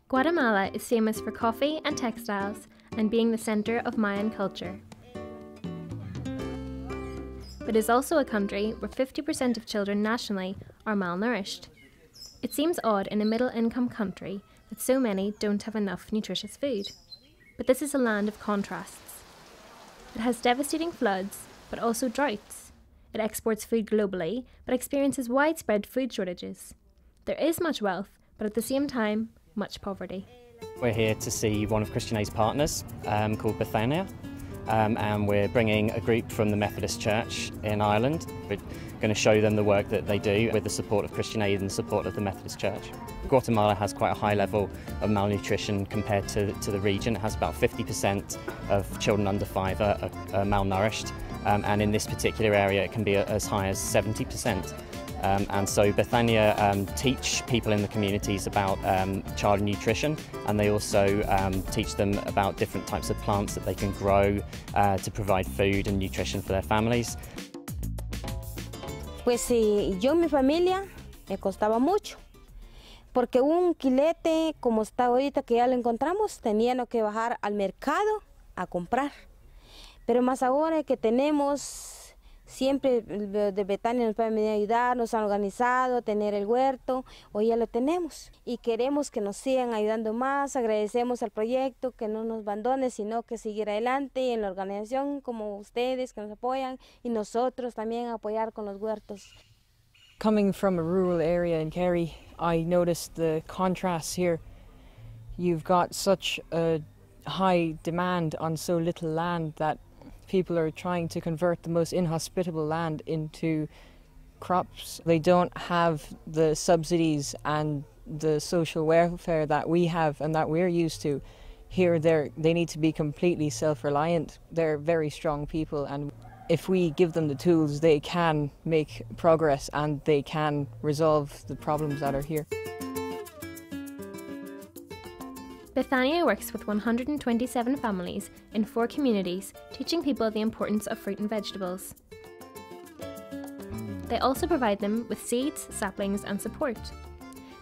Guatemala is famous for coffee and textiles and being the centre of Mayan culture. But it is also a country where 50% of children nationally are malnourished. It seems odd in a middle-income country that so many don't have enough nutritious food. But this is a land of contrasts. It has devastating floods, but also droughts. It exports food globally, but experiences widespread food shortages. There is much wealth, but at the same time, much poverty. We're here to see one of Christian Aid's partners called Bethania, and we're bringing a group from the Methodist Church in Ireland. We're going to show them the work that they do with the support of Christian Aid and the support of the Methodist Church. Guatemala has quite a high level of malnutrition compared to the region. It has about 50% of children under 5 are malnourished, and in this particular area it can be as high as 70%. And so Bethania teach people in the communities about child nutrition, and they also teach them about different types of plants that they can grow to provide food and nutrition for their families. Pues yo y mi familia me costaba mucho, porque un quilete como está ahorita que ya lo encontramos, teníamos que bajar al mercado a comprar. Pero más ahora que tenemos siempre de Bethania nos pueden venir a ayudar, nos han organizado, tener el huerto, hoy ya lo tenemos y queremos que nos sigan ayudando más. Agradecemos al proyecto, que no nos abandone, sino que seguir adelante en la organización como ustedes que nos apoyan y nosotros también apoyar con los huertos. Coming from a rural area in Kerry, I noticed the contrasts here. You've got such a high demand on so little land that people are trying to convert the most inhospitable land into crops. They don't have the subsidies and the social welfare that we have and that we're used to. Here they need to be completely self-reliant. They're very strong people, and if we give them the tools, they can make progress and they can resolve the problems that are here. Bethania works with 127 families in 4 communities, teaching people the importance of fruit and vegetables. They also provide them with seeds, saplings and support.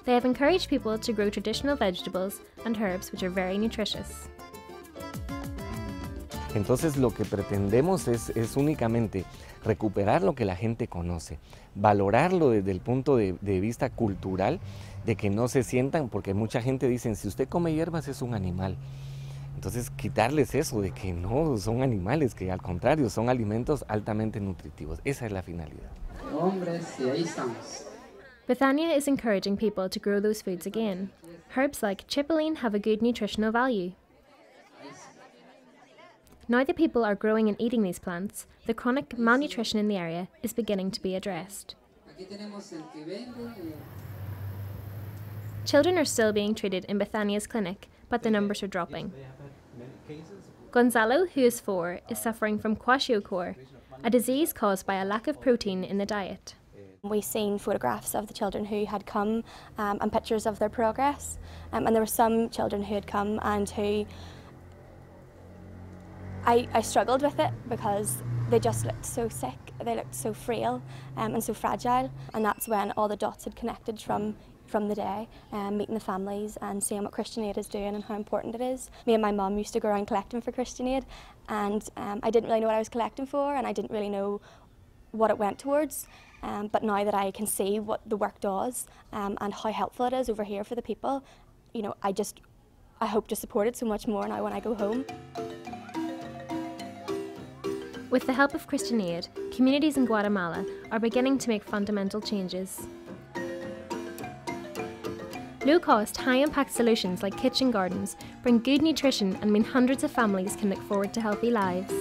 They have encouraged people to grow traditional vegetables and herbs which are very nutritious. Entonces lo que pretendemos es únicamente recuperar lo que la gente conoce, valorarlo desde el punto de vista cultural, de que no se sientan, porque mucha gente dice, si usted come hierbas es un animal. Entonces quitarles eso de que no son animales, que al contrario son alimentos altamente nutritivos. Esa es la finalidad. Hombres, y ahí estamos. Bethania is encouraging people to grow those foods again. Herbs like chiquimula have a good nutritional value. Now that people are growing and eating these plants, the chronic malnutrition in the area is beginning to be addressed. Children are still being treated in Bethania's clinic, but the numbers are dropping. Gonzalo, who is 4, is suffering from kwashiorkor, a disease caused by a lack of protein in the diet. We've seen photographs of the children who had come and pictures of their progress, and there were some children who had come and who I struggled with it because they just looked so sick, they looked so frail and so fragile, and that's when all the dots had connected from the day, meeting the families and seeing what Christian Aid is doing and how important it is. Me and my mum used to go around collecting for Christian Aid, and I didn't really know what I was collecting for, and I didn't really know what it went towards, but now that I can see what the work does and how helpful it is over here for the people, you know, I hope to support it so much more now when I go home. With the help of Christian Aid, communities in Guatemala are beginning to make fundamental changes. Low-cost, high-impact solutions like kitchen gardens bring good nutrition and mean hundreds of families can look forward to healthy lives.